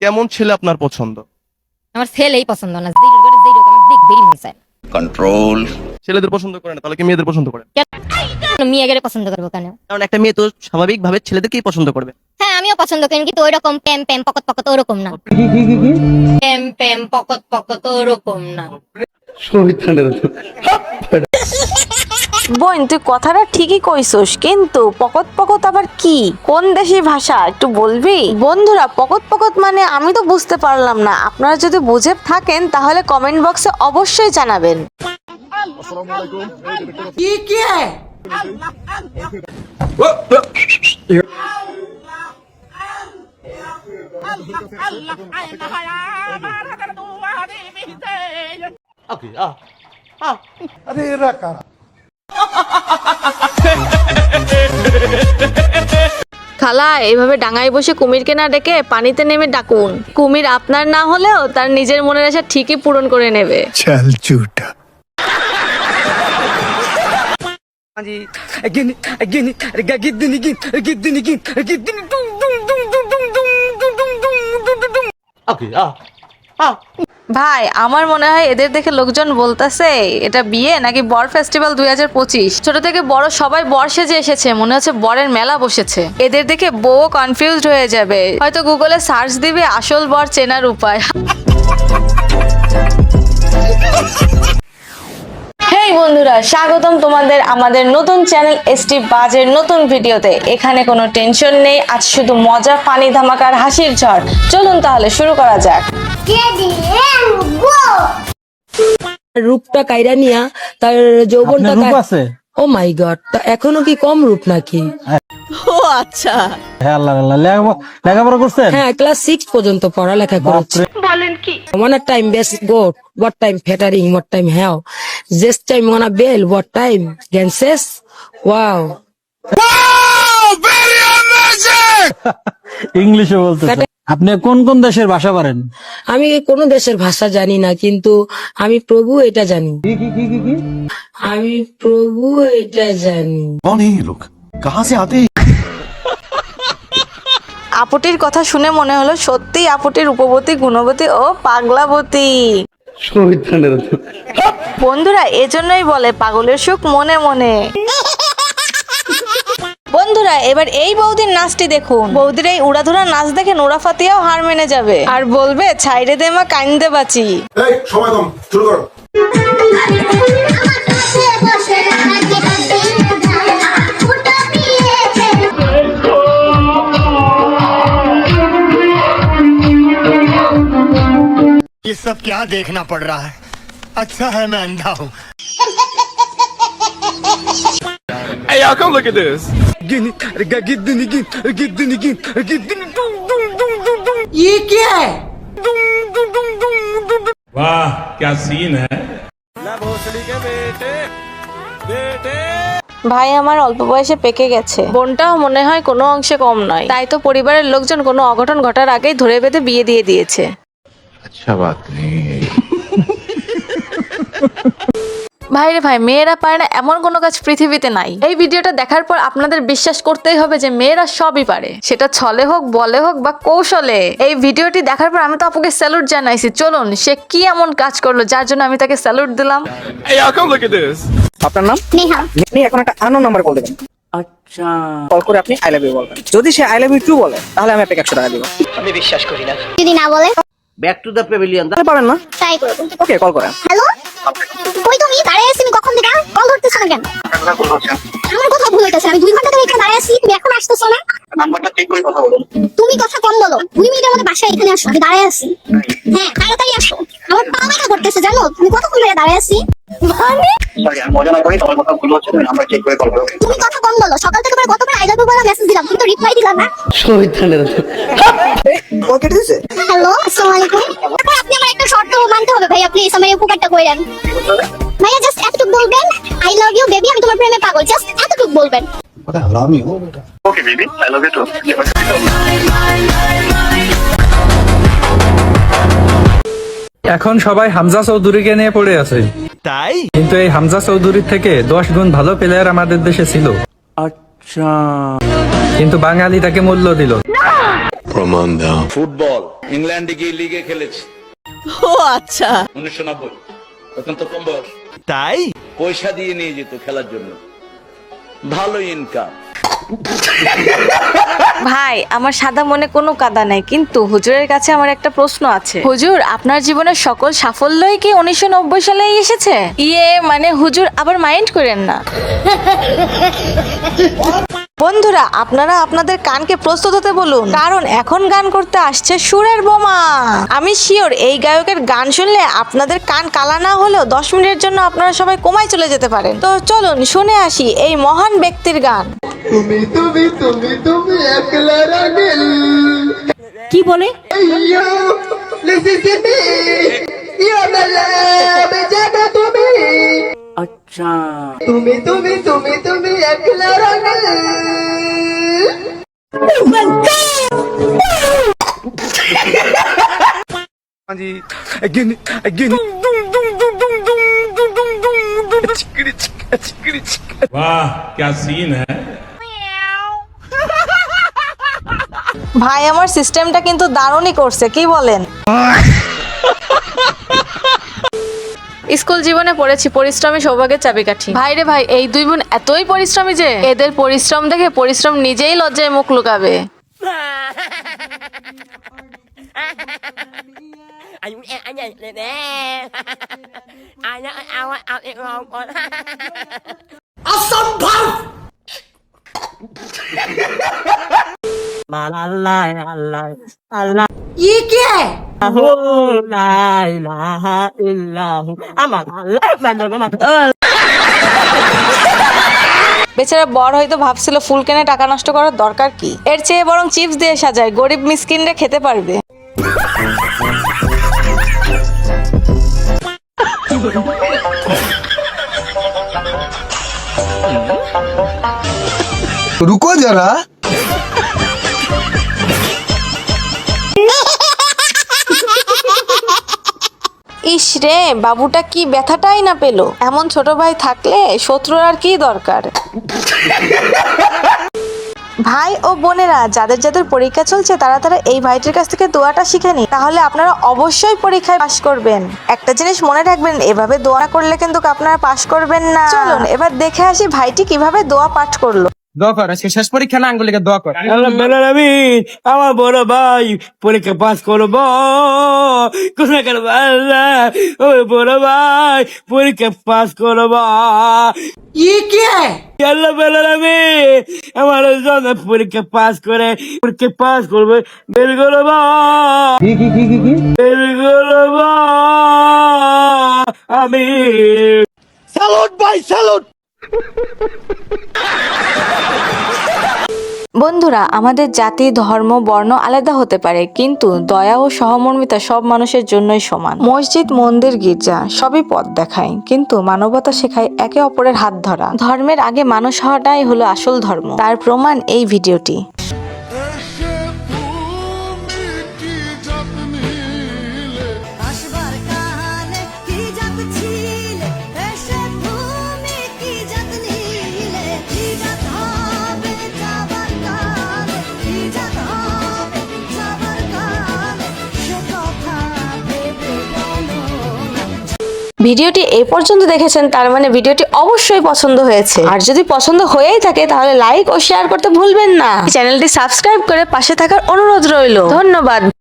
কেমন ছেলে আপনার পছন্দ? আমার ছেলেই পছন্দ না, জিরো করে জিরো আমার দিক বেরি মন চায়। কন্ট্রোল। ছেলেদের পছন্দ করেন না, তাহলে কি মেয়েদের পছন্দ করেন? কেন মেয়েকে পছন্দ করবো কেন? কারণ একটা মেয়ে তো স্বাভাবিকভাবে ছেলেদেরকেই পছন্দ করবে। হ্যাঁ আমিও পছন্দ করি, কিন্তু ওই রকম প্যাম প্যাম পকত পকত ওরকম না। প্যাম প্যাম পকত পকত ওরকম না। বোন তুই কথাটা ঠিকই কইছস, কিন্তু পকত পকত আবার কি, কোন দেশি ভাষা একটু বলবি? বন্ধুরা পকত পকত মানে আমি তো বুঝতে পারলাম না, আপনারা যদি বুঝে থাকেন তাহলে কমেন্ট বক্সে অবশ্যই জানাবেন। খালা এইভাবে ডাঙায় বসে কুমিরকে না ডেকে পানিতে নেমে ডাকুন, কুমির আপনার না হলেও তার নিজের মনের আশা ঠিকই পূরণ করে নেবে। चल झूठा। ভাই আমার মনে হয় এদের দেখে লোকজন বলতেছে এটা বিয়ে নাকি বর ফেস্টিভ্যাল 2025। ছোট থেকে বড় সবাই বর সেজে এসেছে, মনে হচ্ছে বরের মেলা বসেছে। এদের দেখে বউ কনফিউজড হয়ে যাবে, হয়তো গুগলে সার্চ দিবে আসল বর চেনার উপায়। হেই বন্ধুরা, স্বাগতম তোমাদের আমাদের নতুন চ্যানেল এসটি বাজের নতুন ভিডিওতে। এখানে কোনো টেনশন নেই, আজ শুধু মজা, পানি ধামাকার হাসির ঝড়। চলুন তাহলে শুরু করা যাক। রূপটা কাইরা নিয়া তার যৌবনটা আছে। ও মাই গড, তা এখনো কি কম রূপ নাকি? ও আচ্ছা, হ্যাঁ আল্লাহ আল্লাহ, লেখাপড়া করছেন? হ্যাঁ ক্লাস 6 পর্যন্ত পড়ালেখা করেছি। বলেন কি? One time best goat, what time fettering, what time hell, this time wanna bell, what time dances, wow. ইংলিশে বলতেছেন। আপনি কোন কোন দেশের ভাষা পারেন? আমি কোনো দেশের ভাষা জানি না, কিন্তু আমি প্রভু এটা জানি। আমি প্রভু এটা জানি। कौन है ये लोग? कहाँ से आते हैं? আপুটির কথা শুনে মনে হলো সত্যি আপুটির রূপবতী, গুণবতী ও পাগলাবতী। বন্ধুরা এজন্যই বলে পাগলের সুখ মনে মনে। বন্ধুরা এবার এই বৌদির নাচটি দেখুন। বৌদির এই উড়াধুরা নাচ দেখে নোরা ফাতিয়াও হার মেনে যাবে আর বলবে ছাইরে দে মা কাইন্দে বাঁচি। সময় কম, শুরু করো। ये सब क्या देखना पड़ रहा है? अच्छा है मैं अंधा हूँ। Hey y'all, come look at this. ये क्या है? वाह क्या सीन है। ভাই আমার অল্প বয়সে পেকে গেছে, বোনটাও মনে হয় কোনো অংশে কম নয়, তাই তো পরিবারের লোকজন কোনো অঘটন ঘটার আগেই ধরে বেঁধে বিয়ে দিয়ে দিয়েছে। अच्छा बात नहीं है। ভাইরে ভাই, মেয়েরা পারে না এমন কোনো কাজ পৃথিবীতে নাই। এই ভিডিওটা দেখার পর আপনাদের বিশ্বাস করতেই হবে যে মেয়েরা সবই পারে, সেটা ছলে হোক, বলে হোক বা কৌশলে। এই ভিডিওটি দেখার পর আমি তো আপুকে স্যালুট জানাইছি। চলুন সে কি এমন কাজ করলো যার জন্য আমি তাকে স্যালুট দিলাম। Hey y'all, come look at this. আপনার নাম? নেহা। আপনি এখন একটা আননোন নাম্বার কল দেবেন। আচ্ছা, কল করে আপনি আই লাভ ইউ বলবেন। যদি say I love you two বলে তাহলে আমি আপনাকে 100 টাকা দিব। আমি বিশ্বাস করি না। যদি না বলে ব্যাক টু দ্য প্যাভিলিয়ন তাহলে পারেন না? ট্রাই করব। ওকে, কল করেন। হ্যালো, কই তুমি? দাঁড়িয়ে আছি আমি কখন থেকে, কল ধরতেছ না কেন? আমার কথা ভুল হইতাছে, আমি 2 ঘন্টা ধরে এখানে দাঁড়িয়ে আছি, তুমি এখন আসতেছ না? নাম্বারটা ঠিক করে কথা বলুন। তুমি কথা কম বলো, 2 মিনিটের মধ্যে বাসায় এখানে আসো, আমি দাঁড়িয়ে আছি। হ্যাঁ তাড়াতাড়ি আসো, আমার পা ব্যথা করতেছে জানো, তুমি কতক্ষণ ধরে দাঁড়িয়ে আছি? মানে সরি, আমি মজা না করি, তোমার কথা ভুল হচ্ছে, তুমি নাম্বার চেক করে কল করো। তুমি কথা কম বলো, সকাল থেকে প্রায় কতবার আই লাভ ইউ বলা মেসেজ দিলাম, তুমি তো রিপ্লাই দিলা না। কল কেটে দিয়েছে। হ্যালো, আসসালামু আলাইকুম। আপনি আমার একটা শর্ত মানতে হবে ভাইয়া, প্লিজ আমার এই উপকারটা কইরেন। ভাইয়া জাস্ট এতটুকু বলবেন, আই লাভ ইউ বেবি, আমি তোমার প্রেমে পাগল, জাস্ট এতটুকু বলবেন। बड़ा हरामी हो बेटा। Okay baby, I love you too. এখন সবাই হামজা চৌধুরীকে নিয়ে পড়ে আছে, তাই? কিন্তু এই হামজা চৌধুরীর থেকে 10 গুণ ভালো প্লেয়ার আমাদের দেশে ছিল। কিন্তু বাঙালি তাকে মূল্য দিল। फुटबॉल इंग्लैंड की लीगे खेलेছি ও আচ্ছা 1990 তখন তো কম বয়স তাই পয়সা দিয়ে নিয়ে যেত খেলার জন্য ভালো ইনকাম ভাই আমার সাদা মনে কোনো কাদা নাই, কিন্তু হুজুরের কাছে আমার একটা প্রশ্ন আছে। হুজুর, আপনার জীবনের সকল সাফল্যই কি 1990 সালেই এসেছে? মানে হুজুর আবার মাইন্ড করেন না। বন্ধুরা, আপনারা আপনাদের কানকে প্রস্তুত হতে বলুন, কারণ এখন গান করতে আসছে সুরের বোমা। আমি শিওর এই গায়কের গান শুনলে আপনাদের কান কালা না হলেও 10 মিনিটের জন্য আপনারা সবাই কোমায় চলে যেতে পারেন। তো চলুন শুনে আসি এই মহান ব্যক্তির গান। কি বলে? আচ্ছা, वाह क्या सीन है ভাই আমার সিস্টেমটা কিন্তু দারুণই করছে, কি বলেন? স্কুল জীবনে পড়েছি পরিশ্রমী সৌভাগ্যের চাবিকাঠি। ভাই রে ভাই, এই দুই বোন এতই পরিশ্রমী যে এদের পরিশ্রম দেখে পরিশ্রম নিজেই লজ্জায় মুখ লুকাবে। বেচারা বড় হয়তো ভাবছিল ফুল কেনে টাকা নষ্ট করার দরকার কি, এর চেয়ে বরং চিপস দিয়ে সাজায়, গরিব মিসকিনরা খেতে পারবে। रुको जरा। ইস রে, বাবুটা কি ব্যথাটাই না পেলো। এমন ছোট ভাই থাকলে শত্রুর আর কি দরকার। ভাই ও বোনেরা, যাদের যাদের পরীক্ষা চলছে তারা এই ভাইটির কাছ থেকে দোয়াটা শিখে নিন, তাহলে আপনারা অবশ্যই পরীক্ষায় পাশ করবেন। একটা জিনিস মনে রাখবেন, এভাবে দোয়া করলে কিন্তু আপনারা পাশ করবেন না। চলুন এবার দেখে আসি ভাইটি কিভাবে দোয়া পাঠ করলো। দোয়া কর, আজকে শেষ পরীক্ষা না, আঙ্গুলিকে দোয়া কর। আমার বড় ভাই পরীক্ষা পাস করবো, কোথায় করবো আল্লাহ, আমার বড় ভাই পরীক্ষা পাস করবো। আল্লাহ বলেন আমি আমার জন্য পরীক্ষা পাস করে পরীক্ষা পাস করবে, বের করবো বের করবো আমি। স্যালুট ভাই, স্যালুট। বন্ধুরা, আমাদের জাতি ধর্ম বর্ণ আলাদা হতে পারে, কিন্তু দয়া ও সহমর্মিতা সব মানুষের জন্যই সমান। মসজিদ মন্দির গির্জা সবই পথ দেখায়, কিন্তু মানবতা শেখায় একে অপরের হাত ধরা। ধর্মের আগে মানুষ হওয়াটাই হলো আসল ধর্ম, তার প্রমাণ এই ভিডিওটি। ভিডিওটি এই পর্যন্ত দেখেছেন, তার মানে ভিডিওটি অবশ্যই পছন্দ হয়েছে। আর যদি পছন্দ হয়েই থাকে তাহলে লাইক ও শেয়ার করতে ভুলবেন না। চ্যানেলটি সাবস্ক্রাইব করে পাশে থাকার অনুরোধ রইল। ধন্যবাদ।